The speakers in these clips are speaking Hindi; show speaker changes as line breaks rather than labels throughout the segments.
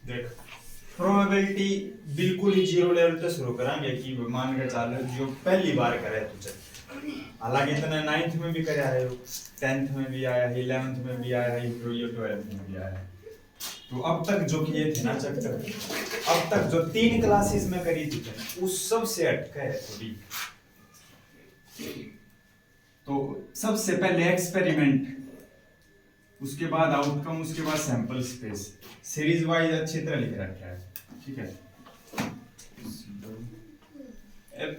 देख प्रोबेबिलिटी बिल्कुल ही जीरो लेवल पे शुरू करेंगे कि मान के चल जो पहली बार करे तुझे, हालांकि इतने 9th में भी करे आए हो, 10th में भी आया है, 11th में भी आया है, ये 12th में भी आया है। तो अब तक जो किए थे ना चैप्टर, अब तक जो 3 क्लासेस में करी थी उस सब से अटका है थोड़ी। तो सबसे पहले एक्सपेरिमेंट, उसके बाद आउटकम, उसके बाद सैंपल स्पेस, सीरीज वाइज अच्छी तरह लिख रखा है, ठीक है।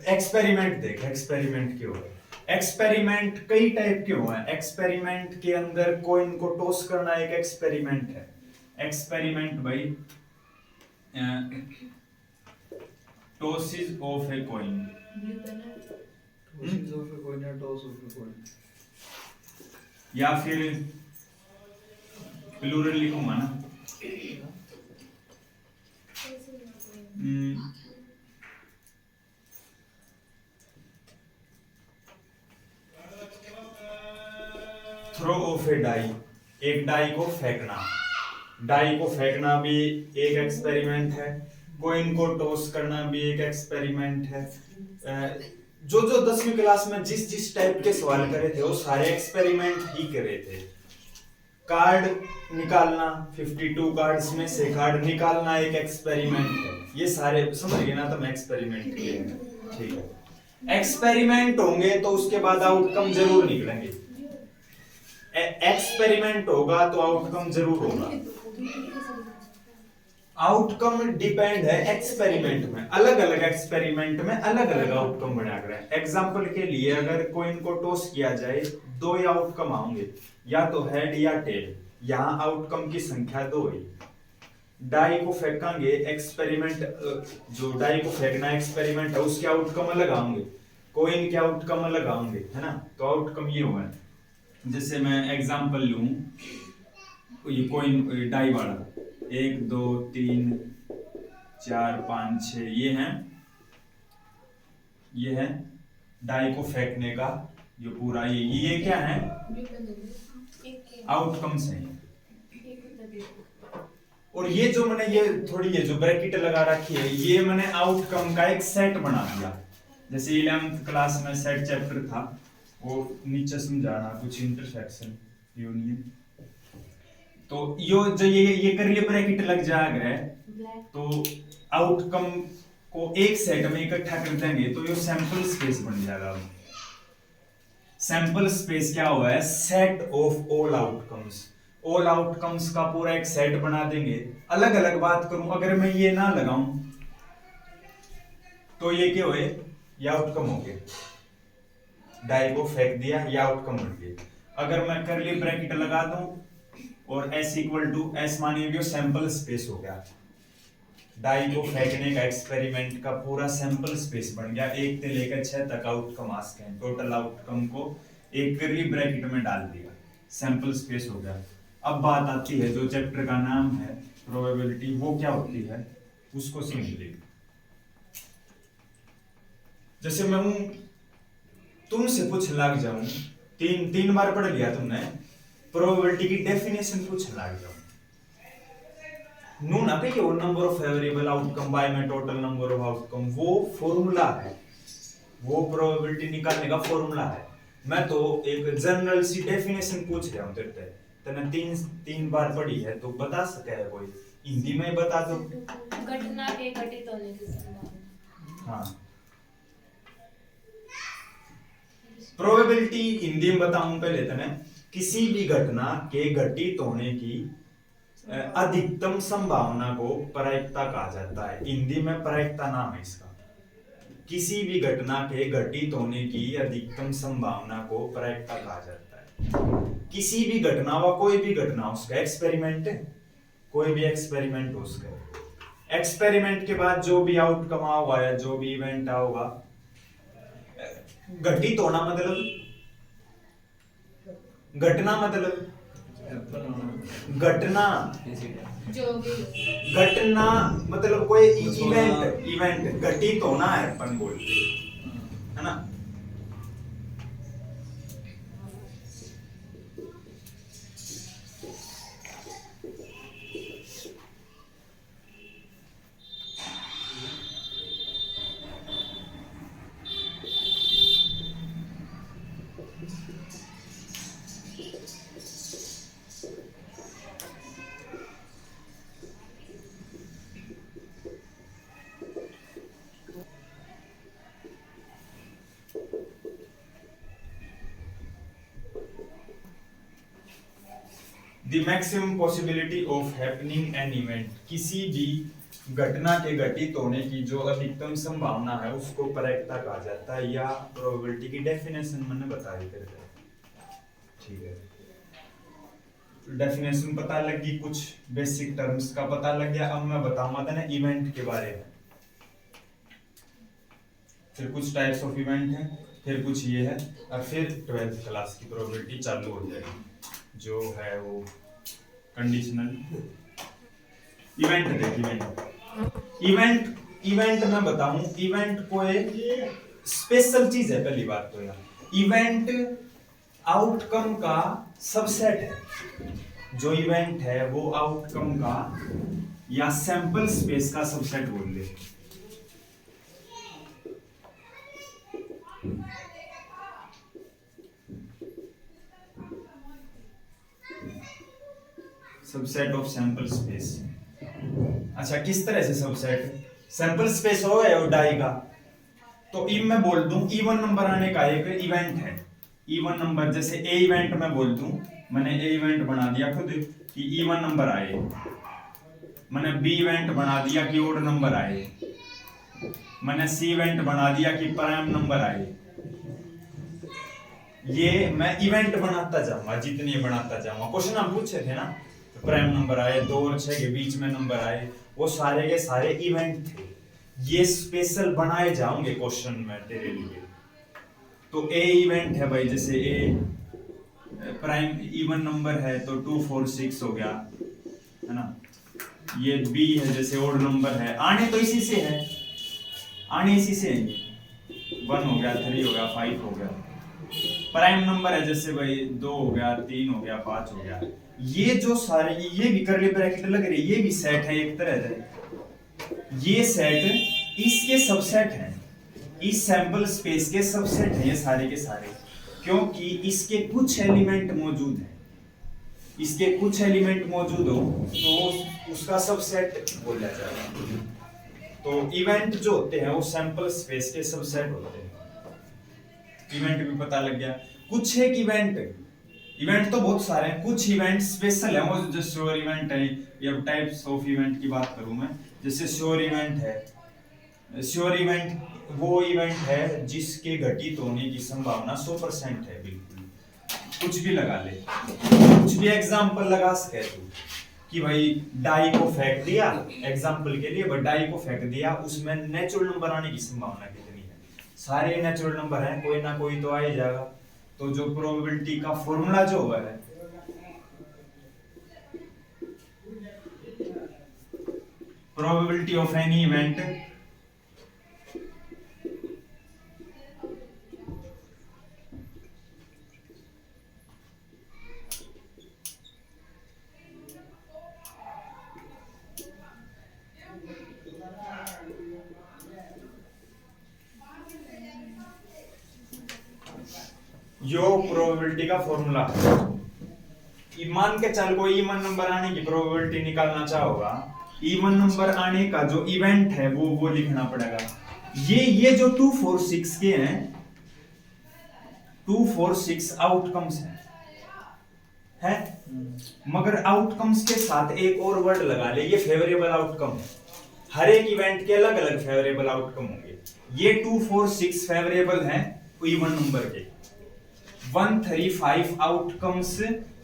एक्सपेरिमेंट देख, एक्सपेरिमेंट क्यों है? एक्सपेरिमेंट कई टाइप के हुए हैं। एक्सपेरिमेंट के अंदर कोइन को टॉस करना एक एक्सपेरिमेंट है। एक्सपेरिमेंट भाई टॉसिस ऑफ ए कॉइन, या फिर प्लूरल लिखूंगा ना, थ्रो ऑफ ए डाई, एक डाई को फेंकना। डाई को फेंकना भी एक एक्सपेरिमेंट है, कॉइन को टॉस करना भी एक एक्सपेरिमेंट है। जो 10वीं क्लास में जिस टाइप के सवाल करे थे वो सारे एक्सपेरिमेंट ही करे थे। कार्ड निकालना, 52 कार्ड्स में से कार्ड निकालना एक एक्सपेरिमेंट है। ये सारे समझ गए ना तुम एक्सपेरिमेंट के, ठीक है। एक्सपेरिमेंट होंगे तो उसके बाद आउटकम जरूर निकलेंगे। एक्सपेरिमेंट होगा तो आउटकम जरूर होगा। आउटकम डिपेंड है एक्सपेरिमेंट में, अलग अलग एक्सपेरिमेंट में अलग अलग आउटकम बना कर। एग्जांपल के लिए अगर कोइन को टॉस किया जाए, 2 ही आउटकम आएंगे, या तो हेड या टेल। यहाँ आउटकम की संख्या 2 है। डाई को फेंकांगे, एक्सपेरिमेंट, जो डाई को फेंकना एक्सपेरिमेंट है, उसके आउटकम अलग आएंगे, कोइन के आउटकम अलग आएंगे, है ना। तो आउटकम ये हुआ, जैसे मैं एग्जांपल लूं, ये कोइन डाई वाला 1 2 3 4 5 6 ये है डाई को फेंकने का जो पूरा ये क्या है, आउटकम्स हैं। और ये जो मैंने ये थोड़ी ये जो ब्रैकेट लगा रखी है, ये मैंने आउटकम का एक सेट बना दिया। जैसे 11th क्लास में सेट चैप्टर था, वो नीचे समझाना कुछ इंटरसेक्शन यूनियन। तो यो जो ये करली ब्रैकेट लग जाएगा, तो आउटकम को एक सेट में इकट्ठा कर देंगे तो ये सैंपल स्पेस बन जाएगा। सैंपल स्पेस क्या हुआ है? Set of all outcomes. All outcomes का पूरा एक सेट बना देंगे। अलग अलग बात करूं, अगर मैं ये ना लगाऊं तो ये क्या हुए, ये आउटकम हो गए। डाई को फेंक दिया, ये आउटकम बन गए। अगर मैं करली ब्रैकेट लगा दूं और s इक्वल टू s मानिए सैंपल स्पेस हो गया, डाई को फेंकने का एक्सपेरिमेंट का पूरा सैंपल स्पेस बन गया। 1 से लेकर 6 तक आउटकम आ सकते हैं। टोटल आउटकम को एक करली ब्रैकेट में डाल दिया, सैंपल स्पेस हो गया। अब बात आती है जो चैप्टर का नाम है प्रोबेबिलिटी, वो क्या होती है उसको समझ लीजिए। जैसे मैं तुमसे पूछ लग जाऊं, तीन बार पढ़ लिया तुमने, प्रोबेबिलिटी की डेफिनेशन पूछ लग जाऊं, नू ना कहिए वो number of favourable outcome by में टोटल नंबर ऑफ आउटकम, वो फॉर्मूला है, वो प्रोबेबिलिटी निकालने का फॉर्मूला है। मैं तो एक जनरल सी डेफिनेशन पूछ रहा हूं तेरे से, तने तीन बार पढ़ी है तो बता सके है कोई, हिंदी में बता दो।
घटना के घटित होने की संभावना।
हाँ, प्रोबेबिलिटी हिंदी में बताऊं पहले तने, किसी भी घटना के घटित होने की अधिकतम संभावना को प्रायिकता कहा जाता है। हिंदी में प्रायिकता नाम है इसका। किसी भी घटना के घटित होने की अधिकतम संभावना को प्रायिकता कहा जाता है। किसी भी घटना व कोई भी घटना उसका एक्सपेरिमेंट है, कोई भी एक्सपेरिमेंट हो उसका। एक्सपेरिमेंट के बाद जो भी आउटकम होगा या जो भी इवेंट होगा, घटित होना मतलब घटना मतलब घटना मतलब कोई इवेंट घटित होना है अपन बोलते हैं है ना। The maximum possibility of happening an event, किसी भी घटना के घटित होने की जो अधिकतम संभावना है उसको प्रायिकता कहा जाता है, या प्रोबेबिलिटी की डेफिनेशन मैंने बता दी तेरे को। ठीक है, डेफिनेशन पता लगी, कुछ बेसिक टर्म्स का पता लग गया। अब मैं बताऊंगा था ना इवेंट के बारे में, फिर कुछ टाइप्स ऑफ इवेंट हैं, फिर कुछ ये है, और फिर 12th क्लास की प्रोबेबिलिटी चालू हो जाएगी जो है वो कंडीशनल इवेंट। देख इवेंट मैं बताऊं, इवेंट को एक स्पेशल चीज है। पहली बात तो यार इवेंट आउटकम का सबसेट है। जो इवेंट है वो आउटकम का या सैंपल स्पेस का सबसेट बोल ले। Subset of sample space. अच्छा, किस तरह से सबसेट? सैंपल स्पेस हो गया डाई का, तो इब मैं बोल दूं इवन नंबर आने का एक इवेंट है। इवन नंबर जैसे ए इवेंट मैं बोल दूं, मैंने ए इवेंट बना दिया खुद कि इवन नंबर आए, मैंने बी इवेंट बना दिया कि ओड नंबर आए, मैंने सी इवेंट बना दिया कि प्राइम नंबर आए। ये मैं इवेंट बनाता जाऊंगा, जितनी बनाता जाऊंगा। क्वेश्चन हम पूछे थे ना, प्राइम नंबर आए, 2 और 6 के बीच में नंबर आए, वो सारे के सारे इवेंट थे। ये स्पेशल बनाए जाओगे क्वेश्चन में तेरे लिए। तो ए इवेंट है भाई, जैसे ए प्राइम इवन नंबर है तो 2 4 6 हो गया, है ना। ये बी है जैसे ओड नंबर है, आने तो इसी से है, आने इसी से 1 हो गया, 3 हो गया, 5 हो गया। प्राइम नंबर है जैसे भाई 2 हो गया, 3 हो गया, 5 हो गया। ये जो सारे, ये भी करली ब्रैकेट लग रही है, ये भी सेट है एक तरह से। ये सेट इसके सबसेट हैं, इस सैंपल स्पेस के सबसेट हैं ये सारे के सारे, क्योंकि इसके कुछ एलिमेंट मौजूद हैं। इसके कुछ एलिमेंट मौजूद हो तो उसका सबसेट बोला जाएगा। तो इवेंट जो होते हैं वो सैंपल स्पेस के सबसेट होते हैं। इवेंट भी पता लग गया। कुछ एक इवेंट तो बहुत सारे हैं, कुछ इवेंट स्पेशल है। वो जो श्योर इवेंट है, या टाइप्स ऑफ इवेंट की बात करूं मैं, जैसे श्योर इवेंट है। श्योर इवेंट वो इवेंट है जिसके घटित होने की संभावना 100% है। बिल्कुल कुछ भी लगा ले, कुछ भी एग्जांपल लगा सके तू कि भाई डाई को फेंक दिया, एग्जांपल के लिए भाई डाई को फेंक दिया, उसमें नेचुरल नंबर आने की संभावना कितनी है? सारे नेचुरल नंबर हैं, कोई ना कोई तो आ ही जाएगा। तो जो प्रोबेबिलिटी का फॉर्मूला जो हुआ है, probability of any event yo probability का फॉर्मूला। मान के चल कोई इवन नंबर आने की प्रोबेबिलिटी निकालना चाहोगा, इवन नंबर आने का जो इवेंट है वो लिखना पड़ेगा। ये जो 2 4 6 के हैं, 2 4 6 आउटकम्स है? मगर आउटकम्स के साथ एक और वर्ड लगा ले, ये फेवरेबल आउटकम है। हर एक इवेंट के अलग अलग फेवरेबल आउटकम होंगे। ये 2 4 6 फेवरेबल हैं इवन नंबर के, 1 3 5 आउटकम्स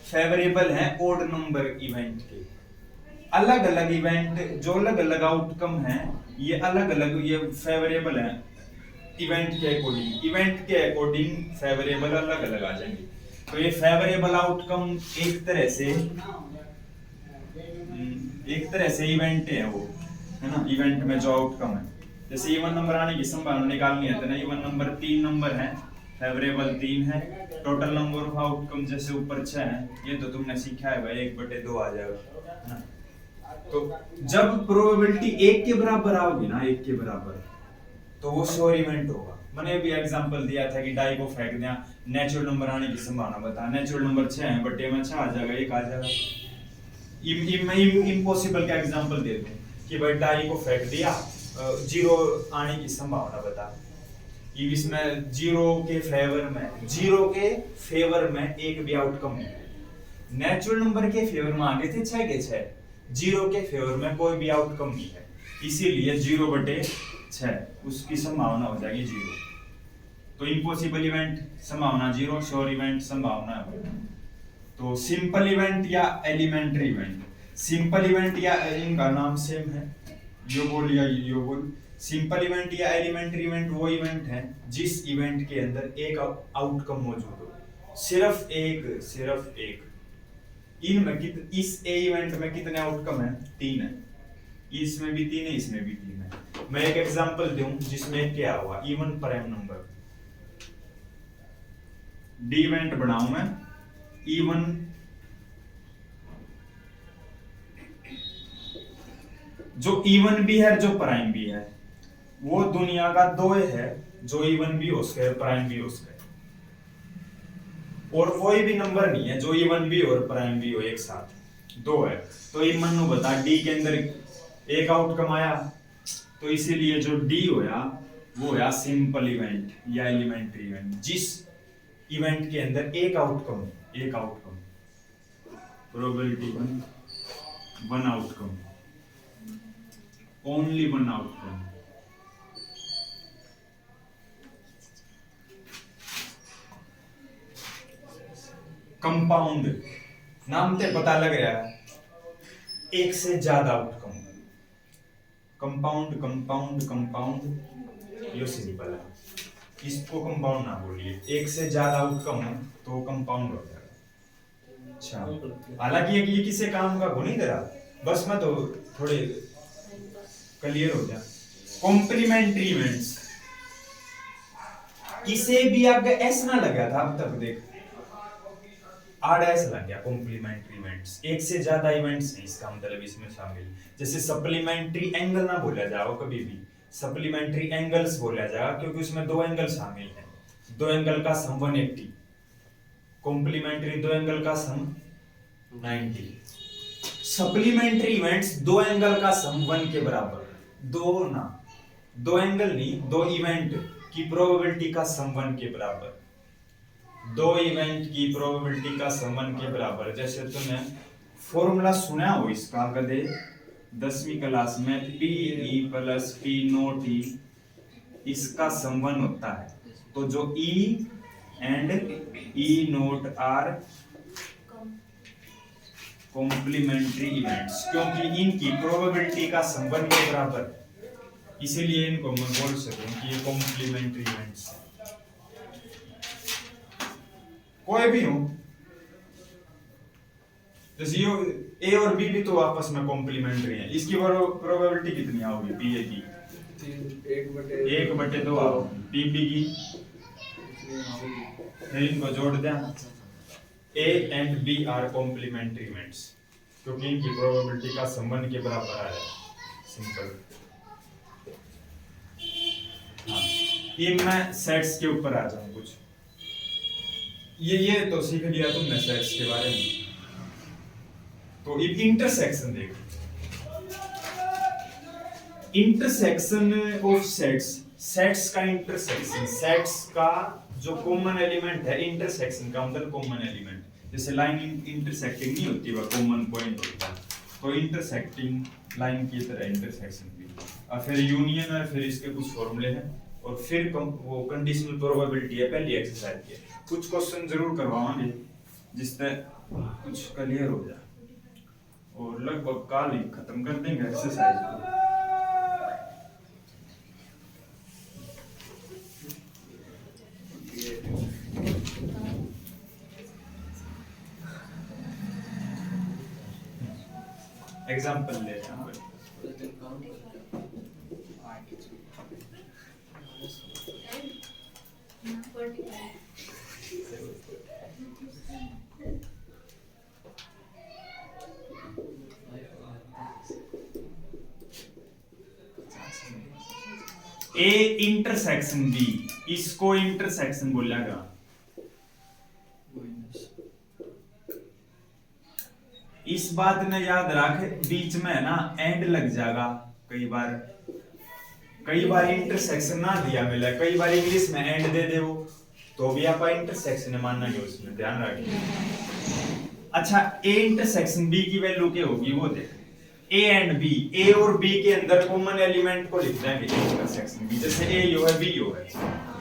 फेवरेबल हैं ओड नंबर इवेंट के। अलग अलग इवेंट जो अलग अलग आउटकम हैं, ये अलग अलग ये फेवरेबल हैं इवेंट के अकॉर्डिंग। इवेंट के अकॉर्डिंग फेवरेबल अलग अलग आ जाएंगे। तो ये फेवरेबल आउटकम एक तरह से इवेंट है वो, है ना। इवेंट में जो आउटकम है जैसे इवन नंबर आने की संभावना निकालनी है तो ना इवन नंबर 3 नंबर है, फेवरेबल 3 है, टोटल नंबर ऑफ आउटकम जैसे ऊपर 6 है, ये तो तुमने सीखा है भाई 1/2 आ जाएगा, है ना। तो जब प्रोबेबिलिटी 1 के बराबर आओगी ना, 1 के बराबर, तो वो श्योर इवेंट होगा। मैंने भी एग्जांपल दिया था कि डाई को फेंक दिया, नेचुरल नंबर आने की संभावना बता, नेचुरल नंबर 6 है बट में 6 आ जाएगा, 1 आ जाएगा। इम्पॉसिबल का एग्जांपल दे दूं कि भाई डाई को फेंक दिया, 0 आने की संभावना बता, इसमें 0 के फेवर में एक भी आउटकम नहीं है। नेचुरल नंबर के फेवर में आगे थे 6 के 6, 0 के फेवर में कोई भी आउटकम नहीं है, इसीलिए 0/6 उसकी संभावना हो जाएगी 0। तो इम्पॉसिबल इवेंट संभावना 0, श्योर इवेंट संभावना 1। तो सिंपल इवेंट या एलिमेंट्री इवेंट, सिंपल इवेंट या इनका नाम सेम है, योगोल या योगोल। सिंपल इवेंट या एलिमेंट्री इवेंट वो इवेंट है जिस इवेंट के अंदर एक आउटकम मौजूद हो, सिर्फ एक। इनमें इस ए इवेंट में कितने आउटकम है? 3 है, इसमें भी 3 है, इसमें भी 3 है। मैं एक एग्जांपल दूं जिसमें क्या हुआ, even prime number D event बनाऊं मैं, इवन जो इवन भी है जो प्राइम भी है, वो दुनिया का 2 है, जो इवन भी हो सके प्राइम भी हो सके, और कोई भी नंबर नहीं है जो इवन भी और प्राइम भी हो एक साथ, 2 है। तो ये मनु बता डी के अंदर एक आउटकम आया, तो इसीलिए जो डी होया वो होया सिंपल इवेंट या एलिमेंट्री इवेंट, जिस इवेंट के अंदर एक outcome, probability 1 outcome, only 1 outcome. Compound, नाम से पता लग रहा है, एक से ज्यादा आउटकम। कंपाउंड ये सिंपल है, इसको कंपाउंड ना बोलिए, एक से ज्यादा आउटकम है तो कंपाउंड हो जाएगा। अच्छा, हालांकि ये किसी काम का हो नहीं दे रहा, बस मैं तो थोड़े क्लियर हो जाए। कॉम्प्लीमेंट्री इवेंट्स, इसे भी आगे एस ना लगा था अब तक, देख आड़ एस लग गया। कॉम्प्लीमेंट्री इवेंट्स एक से ज्यादा इवेंट्स नहीं, इसका मतलब इसमें शामिल। जैसे सप्लीमेंट्री एंगल ना बोला जाओ कभी भी, सप्लीमेंट्री एंगल्स बोला जाएगा क्योंकि उसमें 2 एंगल शामिल हैं, 2 एंगल का सम 180, कॉम्प्लीमेंट्री 2 एंगल का सम 90। सप्लीमेंट्री इवेंट्स 2 एंगल का सम 1 के बराबर, 2 एंगल नहीं, 2 इवेंट की प्रोबेबिलिटी का सम 1 के बराबर, 2 इवेंट की प्रोबेबिलिटी का सम 1 के बराबर। जैसे तुमने फॉर्मूला सुना हो इसका कदे 10वीं क्लास में, PE + P0 इसका सम 1 होता है। तो जो E and E0 are complementary events, क्योंकि इनकी प्रोबेबिलिटी का सम 1 के बराबर, इसीलिए इनको मैं बोल सकूं कि ये कॉम्प्लीमेंट्री इवेंट्स हैं। कोई भी हो, जैसे ए और बी भी तो आपस में कॉम्प्लीमेंट्री हैं, इसकी प्रोबेबिलिटी कितनी आओगी? पी ए की 1/2 आओगी, पी बी की, फिर इनको जोड़ दें, A and B are complementary events, क्योंकि इनकी प्रोबेबिलिटी का सम 1 के बराबर आ है। सिंपल। हाँ, ये मैं सेट्स के ऊपर आ जाऊं कुछ, ये तो सीख लिया तुमने सेट्स के बारे में। तो इंटरसेक्शन देखो, इंटरसेक्शन ऑफ सेट्स का इंटरसेक्शन, सेट्स का जो कॉमन एलिमेंट है, इंटरसेक्शन का मतलब कॉमन एलिमेंट। जैसे लाइन इंटरसेक्टिंग नहीं होती, वह कॉमन पॉइंट होता है, तो इंटरसेक्टिंग लाइन की तरह इंटरसेक्शन भी। और फिर यूनियन है, फिर इसके कुछ फॉर्मूले हैं, और फिर वो कंडीशनल प्रोबेबिलिटी है पहली एक्सरसाइज की। कुछ क्वेश्चन जरूर करवाएंगे जिससे कुछ क्लियर हो जाए, और लगभग कल ही खत्म कर देंगे एक्सरसाइज को। एग्जाम्पल ले ए इंटरसेक्शन बी, इसको इंटरसेक्शन बोलेगा। इस बात ने याद रख, बीच में है ना एंड लग जाएगा। कई बार इंटरसेक्शन ना दिया मिला, कई बार इंग्लिश में एंड दे दे वो, तो भी आप इंटरसेक्शन मानना है, उसमें ध्यान रखिए। अच्छा, ए इंटरसेक्शन बी की वैल्यू क्या होगी वो देख। ए एंड बी, ए और बी के अंदर कॉमन एलिमेंट को लिख देंगे इंटरसेक्शन बी। जैसे ए यो है, बी यो है,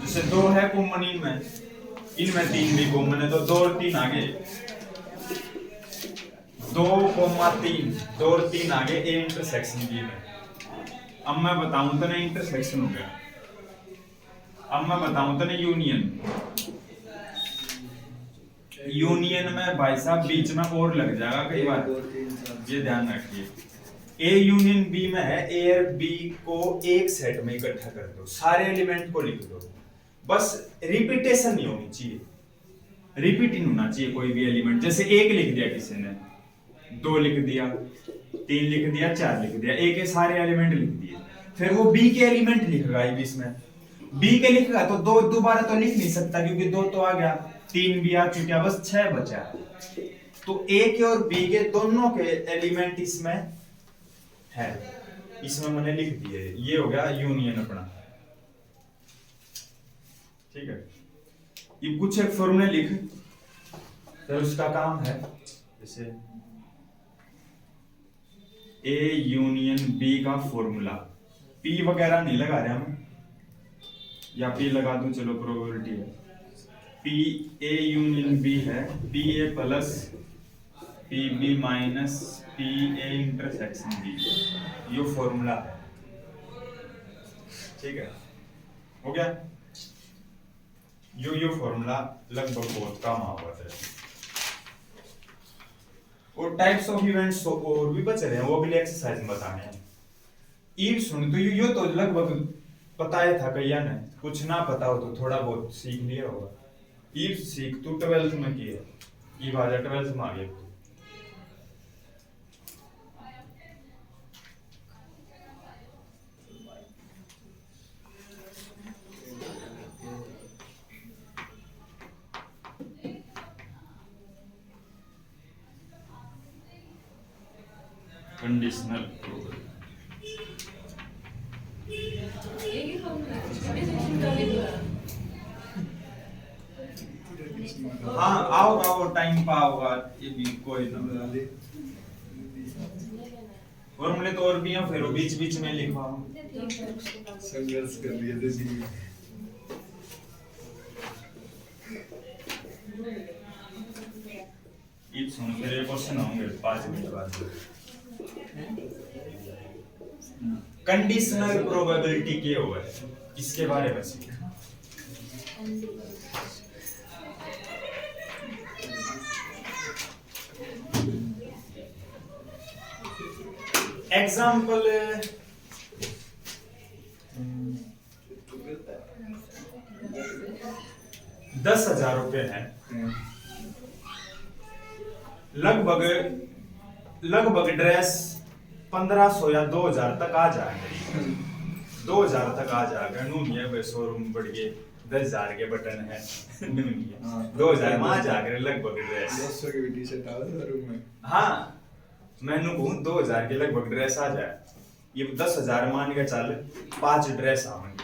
जैसे 2 है कॉमन इनमें 3 भी कॉमन है, तो 2 और 3 आगे 2,3, 2 और 3 आगे ए इंटरसेक्शन बी में। अब मैं बताऊं तो नहीं इंटरसेक्शन हो गया, अब मैं बताऊं तो नहीं यूनियन में भाई साहब बीच में और लग जाएगा कई बार, ये ध्यान रखिए। ए यूनियन बी में है, ए और बी को एक सेट में इकट्ठा कर दो, सारे एलिमेंट को लिख दो, बस रिपीटेशन नहीं होनी चाहिए, रिपीट नहीं होना चाहिए कोई भी एलिमेंट। जैसे 1 लिख दिया किसी ने, 2 लिख दिया, 3 लिख दिया, 4 लिख दिया, ए के सारे एलिमेंट लिख दिए, फिर वो बी के एलिमेंट लिखेगा बीच में, बी के लिखेगा तो 2 दोबारा तो लिख नहीं सकता क्योंकि 2 तो आ गया, 3 भी आ चुका, बस 6 बचा। तो ए के और बी के दोनों के एलिमेंट इसमें है, इसमें मैंने लिख दिए, ये हो गया यूनियन अपना। ठीक है, ये कुछ एक फॉर्मूले लिख, फिर उसका काम है, जैसे ए यूनियन बी का फॉर्मूला, पी वगैरह नहीं लगा रहे हम, या पी लगा दूं, चलो प्रोबेबिलिटी है, पी ए यूनियन बी है, P A plus P B minus P A intersection B, ये फॉर्मूला है। ठीक है, हो गया, यो फॉर्मूला लगभग बहुत काम आता है। और टाइप्स ऑफ इवेंट्स और भी बच रहे हैं, वो भी एक्सरसाइज में बताने हैं। इफ सुन तो यो तो लगभग पता ही था, कईया ने कुछ ना पता हो तो थोड़ा बहुत सीख लिया होगा। इफ सीख तू 12th में किया, ये बात 12th में आ गया। कंडीशनल हाँ, आओ टाइम पाओगा, ये भी कोई ना, फॉर्मूले तो और भी हैं, फिर बीच बीच में लिखवाओ,
संघर्ष कर लिए थे जी।
ये सुन, फिर ये क्वेश्चन होंगे 5 मिनट बाद। कंडीशनल प्रोबेबिलिटी क्या हुआ है, इसके बारे में सीखना। एग्जाम्पल 10,000 रुपए है, लगभग ड्रेस 1500 या 2000 तक आ जाएगा, 2000 तक आ जाएगा। नूनी है शोरूम बढ़ गए, 10,000 के बटन है, 2000 में आ जाएगा लगभग ड्रेस।
200 की टी शर्ट आ शोरूम में,
हाँ मैंने कहूँ 2000 के लगभग ड्रेस आ जाए, ये 10,000 मान के चल 5 ड्रेस आवेंगे,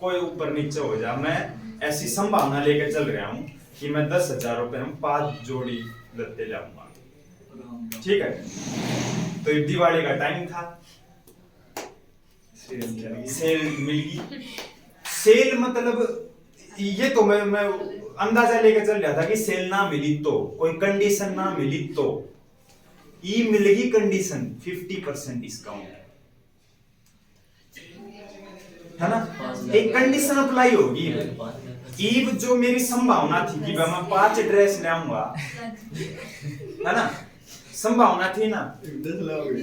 कोई ऊपर नीचे हो जाए, मैं ऐसी संभावना लेके चल रहा हूँ कि मैं 10,000 रुपए में 5 जोड़ी लत्ते लाऊंगा। ठीक है, तो दिवाली का टाइम था, सेल मिल गई। सेल मतलब ये तो मैं अंदाजा लेके चल रहा था कि सेल ना मिली तो, कोई कंडीशन ना मिली तो, ई मिलेगी कंडीशन 50% डिस्काउंट, है ना, एक कंडीशन अप्लाई होगी। ईव जो मेरी संभावना थी कि मैं 5 ड्रेस ले आऊंगा, है ना, संभावना थी ना,
10 लाओगे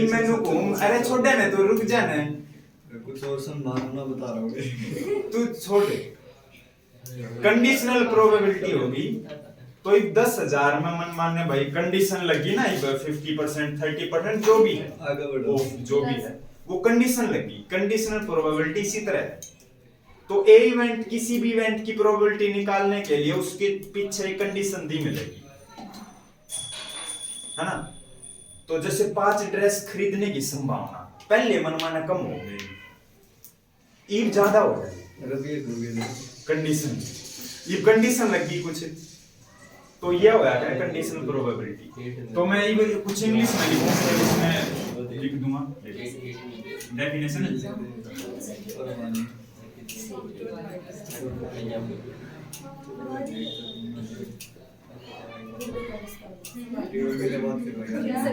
मैंने कहूं अरे छोटे ने तो रुक जाने,
कुछ और संभावना बता रहा हूँ
तू छोड़, कंडीशनल प्रोबेबिलिटी होगी तो ये 10,000 में मन मानने भाई कंडीशन लगी ना, 50% 30% जो भी है,
आगे बढ़ो।
जो भी है वो कंडीशन लगी। कंडीशनल प्रोबेबिलिटी इसी तरह है। तो ए इवेंट, किसी भी इवेंट की प्रोबेबिलिटी निकालने के लिए उसके पीछे एक कंडीशन दी मिलेगी, है ना। तो जैसे 5 ड्रेस खरीदने की संभावना पहले मनमाना कम हो गई, ईब ज्यादा हो जाएगी
रिपीट हो गया।
कंडीशन, ये कंडीशन लगी कुछ, तो ये हो जाएगा कंडीशनल प्रोबेबिलिटी। तो मैं ये कुछ इंग्लिश में लिखूंगा, इसमें लिख दूंगा डेफिनेशन।
मेरे बात करो यार।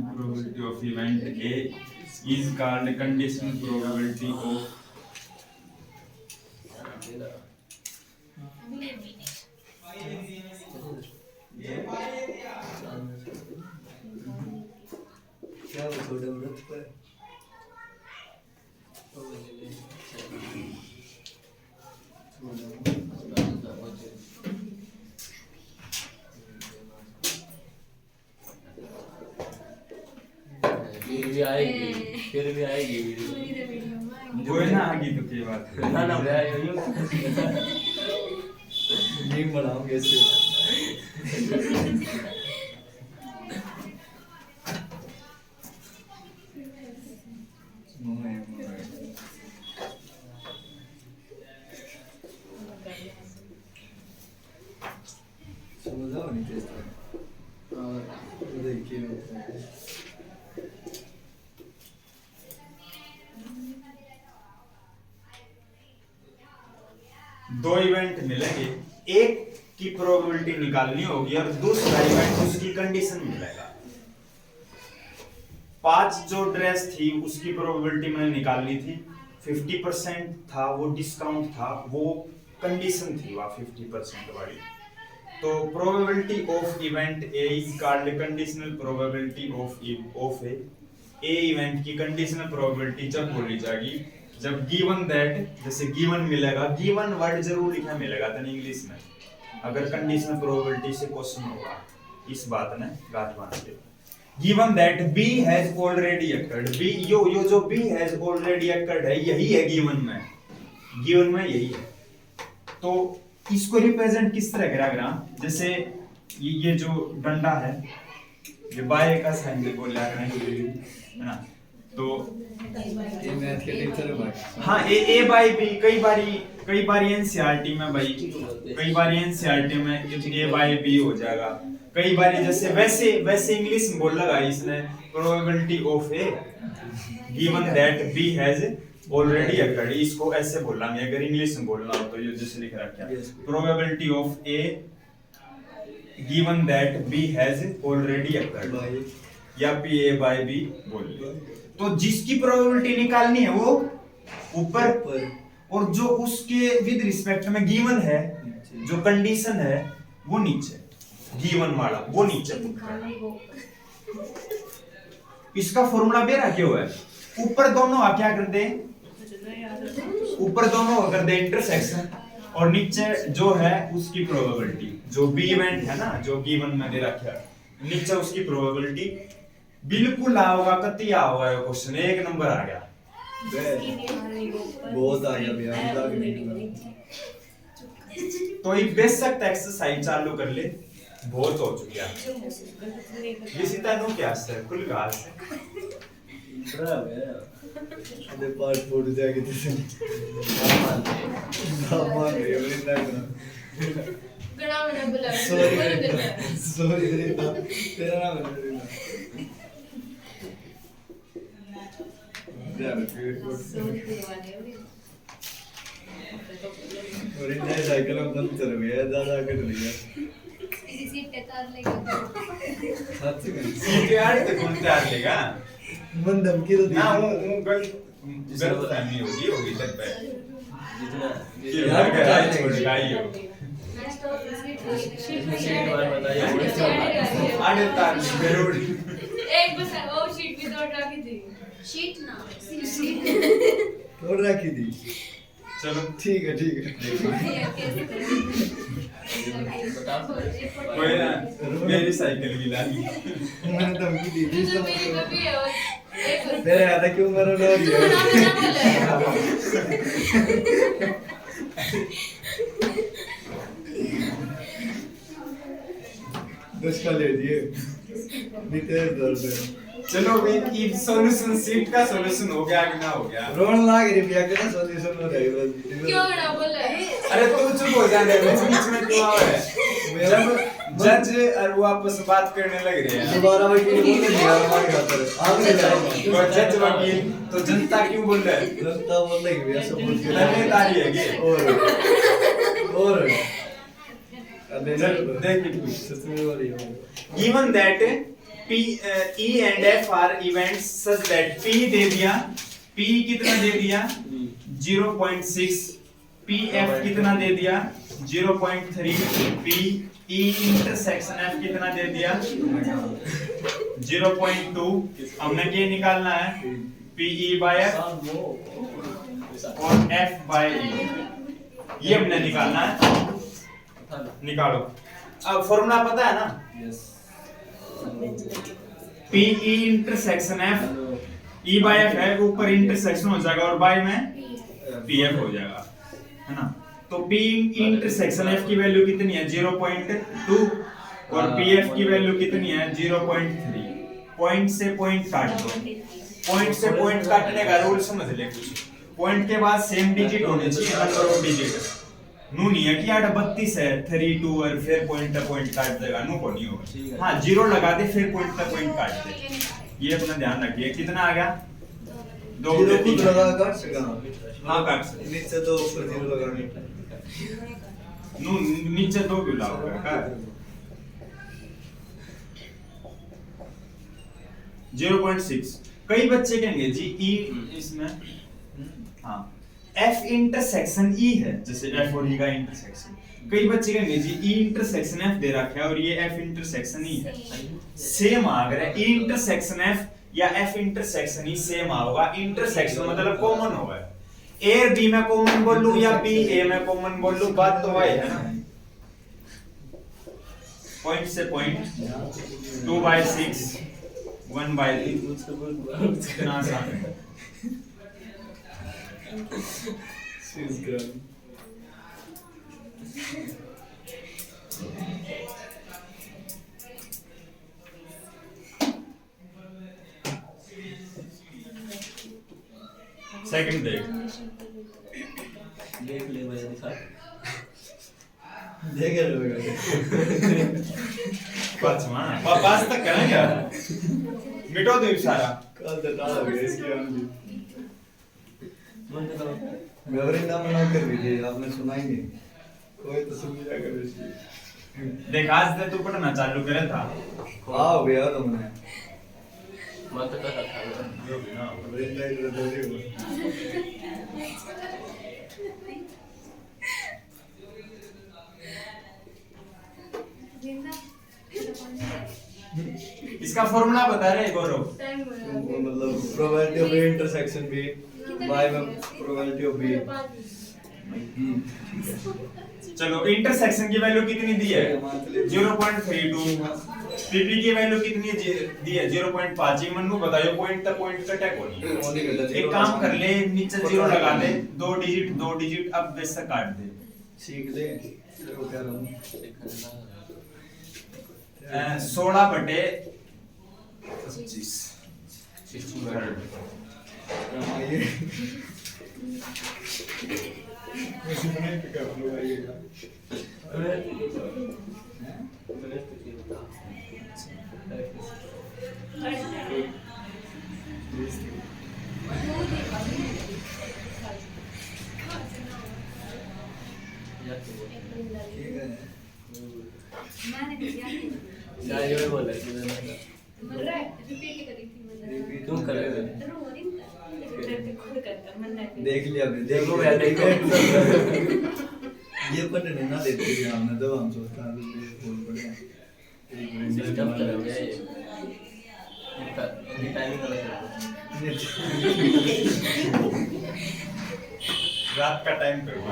Probability of event A is called conditional probability of
क्या वो थोड़ा व्रत पर
फिर भी आएगी वीडियो।
वो है ना आगे तो की बात है।
ना ना
मीम बनाओगे इसके। समझाओ नहीं कैसे। देखिए
दो इवेंट मिलेंगे, एक की प्रोबेबिलिटी निकालनी होगी और दूसरा इवेंट उसकी कंडीशन मिलेगा। 5 जो ड्रेस थी उसकी प्रोबेबिलिटी मैंने निकालनी थी, 50% था, वो डिस्काउंट था, वो कंडीशन थी वह 50% वाली। तो probability of event A is called conditional probability of A event की कंडीशनल प्रोबेबिलिटी जब बोली जाएगी जब गिवन दैट, जैसे गिवन मिलेगा, गिवन वर्ड जरूर लिखा मिलेगा था इंग्लिश में अगर कंडीशनल प्रोबेबिलिटी से क्वेश्चन होगा, इस बात ने गांठ बांध के। Given that B has already occurred, B यो जो बी हैज ऑलरेडी अकर्ड है यही है गिवन में यही है। तो इसको रिप्रेजेंट किस तरह करेगा, जैसे ये जो डंडा है ये बाय का साइन दे बोल रहा है ना, तो
ये मैथ के टीचर है भाई।
हाँ ए बाई बी कई बारी एनसीईआरटी में भाई, कई बारी एनसीईआरटी में ए बाई बी हो जाएगा, कई बारी जैसे वैसे इंग्लिश में बोल लगा इसने probability of A given that B has already occurred, इसको ऐसे बोलना है अगर इंग्लिश में बोलना हो तो ये जैसे लिख रखा है probability of A given that B has already occurred, या पी ए बाई बी बोल ले। तो जिसकी प्रोबेबिलिटी निकालनी है वो ऊपर और जो उसके विद रिस्पेक्ट में गिवन है, जो कंडीशन है वो नीचे, गिवन वाला वो नीचे पुट करना। इसका फॉर्मूला बेरा क्यों है, ऊपर दोनों आ क्या कर दे, ऊपर दोनों अगर दे इंटरसेक्शन और नीचे जो है उसकी प्रोबेबिलिटी, जो बी इवेंट है ना जो गिवन में दे रखा है नीचे उसकी प्रोबेबिलिटी बिल्कुल आ होगा, कति आ होगा, ये क्वेश्चन एक नंबर आ गया।
बहुत आ गया भैया।
तो ये बेसिक एक्सरसाइज चालू कर ले, बहुत हो चुका है। ये सीता नो क्या है खुल गाल से
अरे पार्ट फूट जाएगी तुझे। मान रही है वृंदा का।
गणा मैंने बुला
सॉरी वृंदा, तेरा नाम है वृंदा। यार फिर वृंदा साइकिल में बंद कर गया, दादा कर लिया।
इसी टकार लेगा
सच में
सीट यार तो कौन तैयार लेगा।
मन धमकी तो दी
ना वो गलत फहमी होगी तब पे
जितना
ये यार क्या है छोड़ेगा ही हो
शीट बार बताइए
आड़े तार जरूर
एक बस वो शीट भी तोड़ रखी थी
शीट ना शीट
तोड़ रखी थी।
चलो
ठीक है ठीक है।
कोई ना मेरी साइकिल भी ला ली
मैंने धमकी दी थी
जो मेरी कभी है वो एक
तेरे आधा क्यों मरो लो दुष्का ले दिए नितेश दर्द है।
चलो भाई सॉल्यूशन सीट का सॉल्यूशन हो गया कि ना हो गया
रोन लाग रही भैया के सॉल्यूशन हो जाएगा बस।
क्यों ना बोला
अरे तू चुप हो जा रे बीच बीच में क्यों आवे जब जज और वो आपस में बात करने लग रहे हैं
दोबारा वकील बोल दिया हमारे खातर आगे जाओ।
और जज वकील तो जनता क्यों बोल रहा है
जनता बोल रही भैया सब कुछ के
जिम्मेदारी है ये
और
देख इट
सच में हो रही है।
given that P E and F are events such that P दे दिया P कितना दे दिया 0.6 P F कितना दे दिया 0.3 P E इंटरसेक्शन F कितना दे दिया 0.2 हमने क्या निकालना है P E by F और F by E ये हमने निकालना है निकालो अब फॉर्मूला पता है ना P E intersection F E bye F है ऊपर इंटरसेक्शन हो जाएगा और बाय में पी एफ हो जाएगा है ना तो पी इंटरसेक्शन एफ की वैल्यू कितनी है 0.2 और पी एफ की वैल्यू कितनी है 0.3 पॉइंट से पॉइंट काट दो पॉइंट से पॉइंट काटने का रूल समझ ले कुछ पॉइंट के बाद सेम डिजिट होने चाहिए नंबर ऑफ डिजिट नू नहीं है कि 8 32 है 3 2 और फिर पॉइंट तक पॉइंट काट देगा नू को नहीं होगा हां जीरो लगा दे फिर पॉइंट तक पॉइंट काट दे ये अपना ध्यान रखिए कितना आ गया 2
जीरो खुद लगा काट सका
हां काट सकते
नीचे तो ऊपर जीरो लगाने
नू नीचे 2 क्यों लाओगे का 0.6 कई बच्चे कहेंगे जी ई इसमें हां F इंटरसेक्शन E है जैसे F और E का इंटरसेक्शन कई बच्चे कहेंगे जी E इंटरसेक्शन F दे रखा है और ये F इंटरसेक्शन E है सेम आ अगर E इंटरसेक्शन F या F इंटरसेक्शन E सेम होगा इंटरसेक्शन मतलब कॉमन होगा A और B में कॉमन बोल लूं या B A में कॉमन बोल लूं बात तो वही है ना पॉइंट से पॉइंट 2/6 1/3 कितना आसान है सेकंड
देख ले भाई दिखा
देख रहे
पांचवा पांच तक करेंगे मिटो दो सारा
कल तो डाला गया इसकी आंधी
बंद करो
गवरिंदा मना कर दीजिए आपने सुना ही नहीं कोई तो सुन लिया करो इसकी
देख आज से तू पढ़ना चालू करे था
आओ भैया तुमने
मत कर रखा है
गवरिंदा इधर दौड़ी
इसका फॉर्मूला बता रहे गौरव
मतलब probability of intersection B by में प्रोबेबिलिटी ऑफ बी
चलो इंटरसेक्शन की वैल्यू कितनी दी है 0.32 पीपी की वैल्यू कितनी दी है 0.5 ये मनु बताइए पॉइंट तक पॉइंट का टैग होनी एक काम कर ले नीचे जीरो लगा दे दो डिजिट अब वैसा काट दे
सीख ले चलो क्या रहा हूं
16 बटे 25
ये मुझे नहीं पिक अप लो आइएगा
मैंने किया
क्या ये बोला कि
रिपीट करी थी मैंने।
क्यों कर रहे हो?
रो रही था।
खुद करता मन नहीं।
देख लिया हमने,
देखो भैया, देखो।
ये पढ़ने ना देते थे हमने, तो हम सोचता है ये बोल पड़े
सिस्टम करोगे ये। इनका टाइमिंग अलग है।
रात का टाइम करूँगा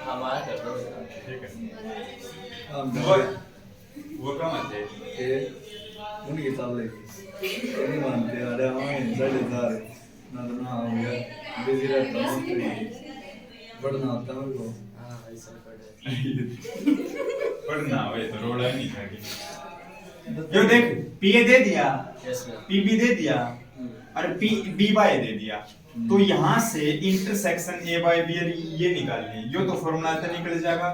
हमारा कर दो।
ठीक है
हम
वो कम आते
ये उनकी चाल लेगी नहीं मानते, अरे हाँ साढ़े चार ना तो ना हो गया, बिजी रहता हूँ पढ़ना होता है मेरे को।
हाँ ऐसा कर दो।
पढ़ना हो तो रोड़ा नहीं खाएगी यो देख पीए दे दिया
यस मैम।
पीबी दे दिया और पी बी बाय दे दिया तो यहाँ से इंटरसेक्शन ए बाय बी ये निकालनी यो तो फॉर्मूला तो निकल जाएगा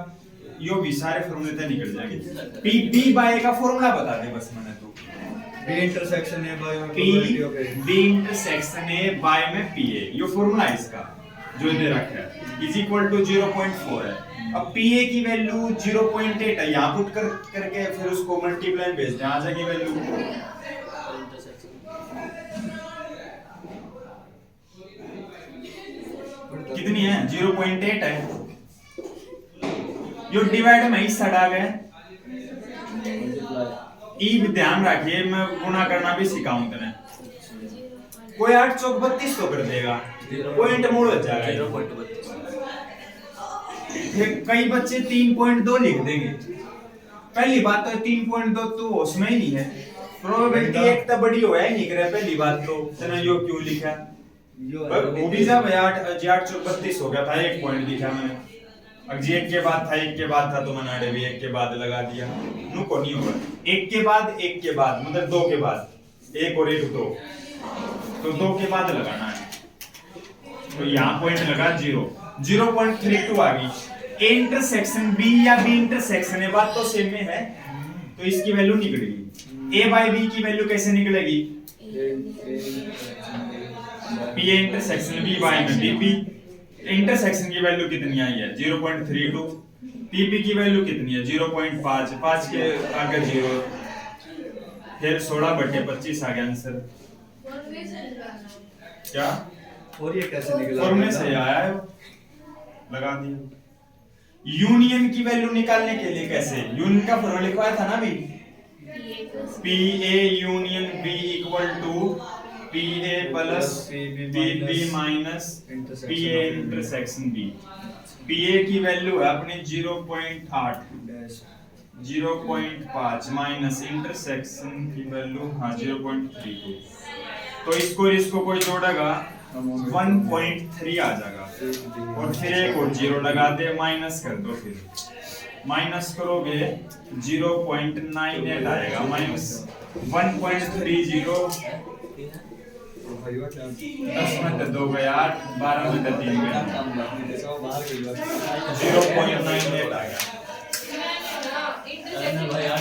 यो भी सारे फॉर्मूले तो निकल जाएंगे पी बी बाय का फॉर्मूला बता दे बस मैंने तो
बी इंटरसेक्शन है बाय में
P B intersection A by में पी ए यो फॉर्मूला है इसका जो दे रखा है इज इक्वल टू 0.4 है। अब पी ए की वैल्यू 0.8 है यहाँ पुट करके फिर उसको मल्टीप्लाई भेज दें आ जाएगी वैल्यू कितनी है 0.8 है यो डिवाइड में हिस्सा डाल गए ई भी ध्यान रखिए मैं गुणा करना भी सिखाऊं तने कोई 8 चौक 32 तो कर देगा पॉइंट मोड़ हो जाएगा
0.32।
फिर कई बच्चे 3.2 लिख देंगे पहली बात तो 3.2 तो उसमें ही नहीं है प्रोबेबिलिटी एक तो बड़ी हो है नहीं करे पहली बात तो तना यो क्यों लिखा वो भी जब 8 चौक 32 हो गया था एक पॉइंट लिखा मैंने अब जी एक के बाद था तो मैंने अड़े भी एक के बाद लगा दिया नु को नहीं होगा एक के बाद मतलब दो के बाद एक और एक दो तो दो के बाद लगाना है तो यहाँ पॉइंट लगा 0.32 आ गई ए इंटरसेक्शन बी या बी इंटरसेक्शन है बात तो सेम में है तो इसकी वैल्यू निकलेगी ए बाय बी की वैल्यू कैसे निकलेगी P A intersection B by में बी इंटरसेक्शन की वैल्यू कितनी आई है 0.32 पीपी की वैल्यू कितनी है 0.5 5 के आगे 0 फिर 16/25 आ गया आंसर क्या
और ये कैसे निकला
फॉर्मूले से आया है वो। लगा दिया यूनियन की वैल्यू निकालने के लिए कैसे यूनियन का फॉर्मूला लिखवाया था ना भी P A union B equal to P A plus P B minus P A intersection B P A की वैल्यू है अपनी 0.8 0.5 माइनस इंटरसेक्शन की वैल्यू हाँ 0.32 तो इसको कोई जोड़ेगा 1.3 आ जाएगा और फिर एक और जीरो लगा दे माइनस कर दो फिर माइनस करोगे 0.98 आएगा माइनस 1.30 10 में तो 2 गया 8 12 में तो 3 गया 0.98 आ गया
भाई 8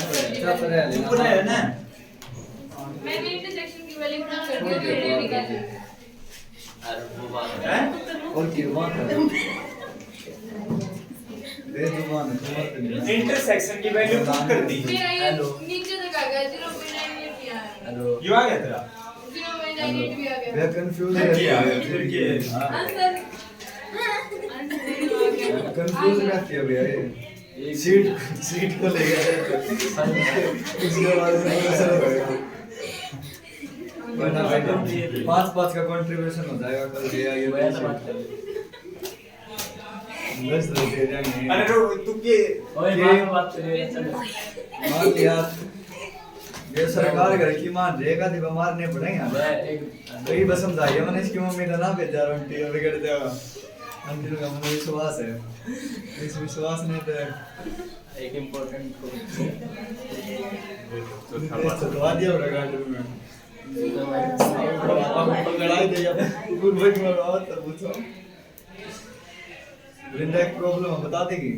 चुप रहे ना
मैंने इंटरसेक्शन की वैल्यू पुट कर दिया मैंने निकाल दी
अरे वो बात है।
हैं
और गिरवा कर दे जुबान तुम्हारे
इंटरसेक्शन की वैल्यू पुट कर दी
मेरा ये
हेलो।
नीचे तक आ गया 0.98 किया है
हेलो
ये आ गया तेरा
0.98 भी आ गया
मैं कंफ्यूज
फिर किया फिर किया
आंसर
कंफ्यूज रहती है भैया ये सीट को ले गया इसके बाद में कैसे होगा वरना 5 का कंट्रीब्यूशन हो जाएगा कल ये आगे
मैं तो बात कर रही।
10 दे देंगे
अरे रो तू के
ओए बात करिए चलो
मान लिया ये सरकार घर की मान रहेगा तो मारने पड़ेंगे
मैं एक
वही बस समझाइए मैंने इसकी मम्मी ने ना भेजा आंटी और कर देगा आंटी का मुझे विश्वास है इस विश्वास ने तो
एक इम्पोर्टेंट को
तो दवा दिया होगा गार्डन में लड़ाई दे या गुड भाई में बात तो पूछो वृंदा एक प्रॉब्लम बता देगी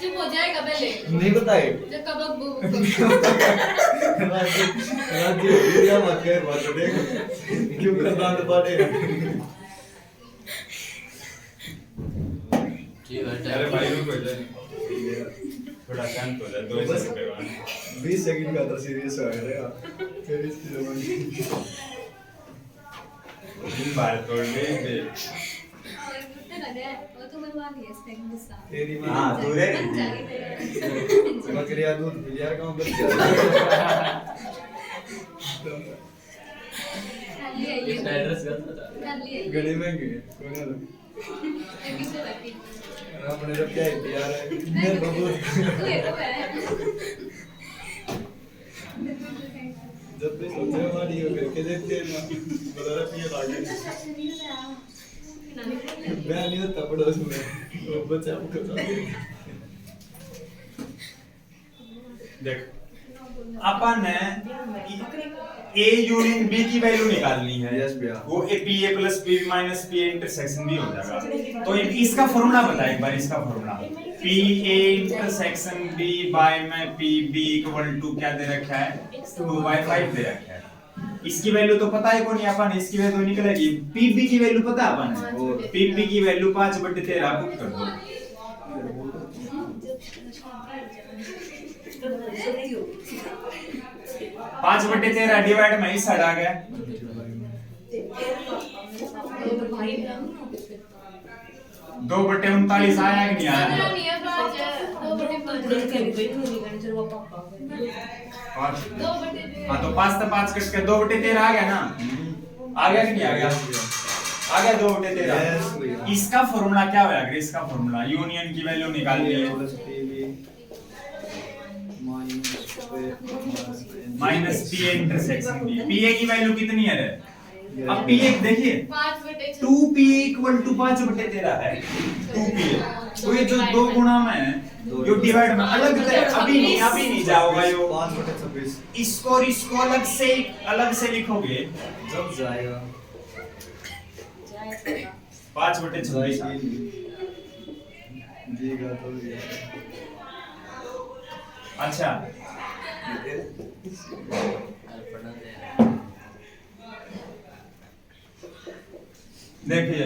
चुप हो जाएगा पहले
नहीं बताए
जब कबक बू
राज्य इंडिया मत कर बात देख क्यों करना तो पड़े
ठीक है
अरे भाई रुको इधर थोड़ा शांत हो जा 2
बस।
सेकंड
20 सेकंड का तो सीरियस हो गया फिर इसकी जबानी
बार तोड़ दे
वो तो बनवा लिया इसका एक गुस्सा
तेरी मां
हाँ तू रे
बकरिया दूध पी लिया कहां बच गया
कर लिया ये
इसका एड्रेस गलत बता रहे
कर लिया
गड़ी महंगी है कोई ना
अभी से रखी
अपने तो क्या है यार मैं बहुत
ये तो है
जब भी सोचे हमारी हो करके देखते हैं ना बता रहा पिए लागे मैं नहीं होता पड़ोस में वो बच्चा को
देख अपन ने ए यूनियन बी की वैल्यू निकालनी है
Yes, भैया।
वो A P A plus P minus P intersection भी हो जाएगा तो इसका फॉर्मूला बता एक बार इसका formula P A intersection B by में पी बी इक्वल टू क्या दे रखा है 2/5 दे रखा है इसकी वैल्यू तो पता है कौन अपन इसकी वैल्यू निकलेगी पी बी की वैल्यू पता है अपन पी बी की वैल्यू 5/13 बुक कर दो 5/13 डिवाइड में इस साइड आ गया 2/39 आया कि नहीं आया
नहीं है पाँच दो बटे
हाँ तो 5 तो 5 कट के 2/13 आ गया ना आ गया कि नहीं आ गया आ गया 2/13 इसका फॉर्मूला क्या होगा इसका फॉर्मूला यूनियन की वैल्यू निकालनी है minus P A intersection B P A की वैल्यू कितनी है रे अब पी ए देखिए 2 पी ए इक्वल टू 5/13 है 2 पी ए तो ये जो दो गुणा में है जो डिवाइड में अलग से अभी नहीं जाओगा यो
5/26
इसको और इसको अलग से लिखोगे
जब जाएगा
5/26
जीगा तो ये
अच्छा देखिए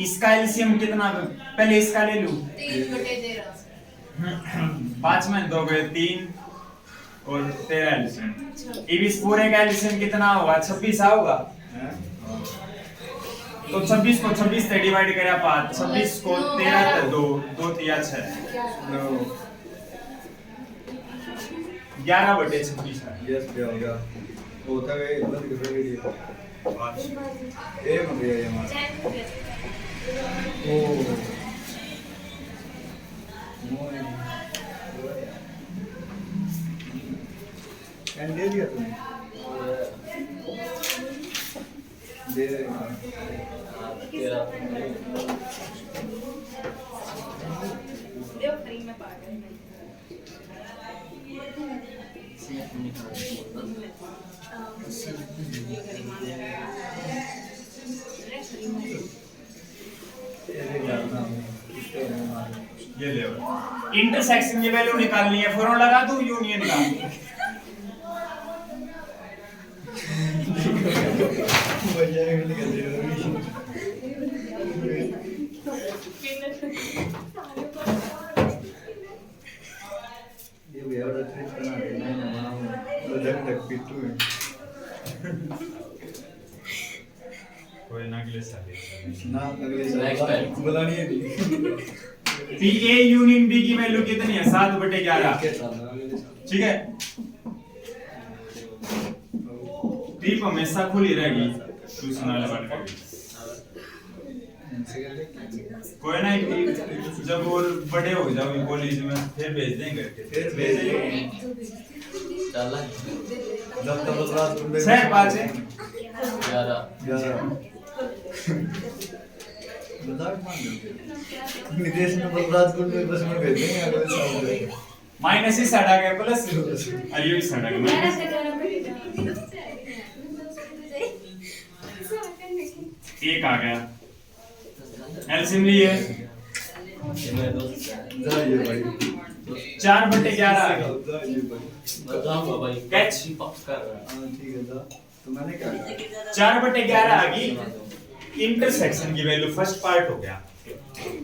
इसका एलसीएम कितना पहले इसका ले लूं 5 में 2 गए 3 और 13 एलसीएम इस पूरे का एलसीएम कितना होगा 26 होगा तो 26 को 26 से डिवाइड करा 5 26 को 13 से 2 2 3 6 11/26 है
यस क्या हो गया होता है बंद कर रही है ए हो गया ये हमारा ओ मोय एंड दे दिया तूने दे
ये ले इंटरसेक्शन की वैल्यू निकालनी है फॉर्मूला लगा दूं यूनियन का
भैया ये निकल रही ये भैया बड़ा ट्रिक बना के मैं बनाऊं तो जब तक पिट्टू है
कोई ना अगले साल
ना अगले
Next
साल
time.
बतानी है नहीं
पी ए यूनियन बी की वैल्यू कितनी है 7/11
के साल अगले साल
ठीक है टीप हमेशा खुली रहेगी ट्यूशन वाले बात कोई ना जब और बड़े हो जाओगे कॉलेज में फिर भेज देंगे
फिर भेज देंगे
चल
जब तक रात को
6-5 है
11
मजाक मान लो निदेश में बलराज को बस में भेज देंगे अगले साल
माइनस ही साइड आ गया प्लस अरे ये साइड आ गया माइनस एक आ गया एलसीएम लिए
मैं दोस्त
जाइए भाई
4/11 आ गया
जाइए भाई
बताऊंगा भाई
Catch.
पक्का कर रहा
हाँ ठीक है जा तो मैंने क्या कहा
4/11 आ गई इंटरसेक्शन की वैल्यू फर्स्ट पार्ट हो गया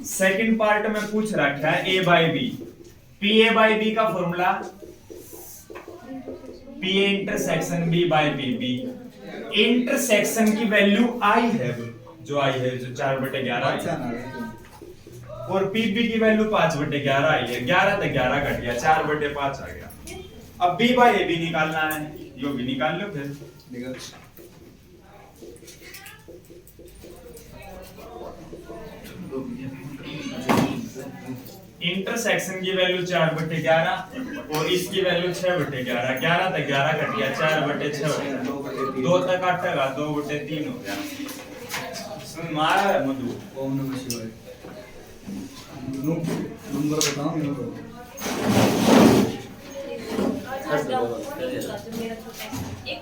सेकंड पार्ट में पूछ रखा है a by b p a by b का formula P intersection B by PB। Intersection की वैल्यू I है, जो I है, जो 4/11
अच्छा
है,
ना रे तू।
और PB की वैल्यू 5/11 आई है। 11 तो 11 कट गया, 4/5 आ गया। अब B बाय AB निकालना है, यो भी निकाल लो फिर।
निकल।
इंटरसेक्शन की वैल्यू 4/11 और इसकी वैल्यू 6/11। 11 तक 11 कट गया, 4/6 हो गया। 2 तक कटेगा, 2/3 हो गया। सुन मारा है मधु।
ओम नमः शिवाय। नंबर बताओ मेरे को।
आज जाओ, और ये कर दो मेरा छोटा एक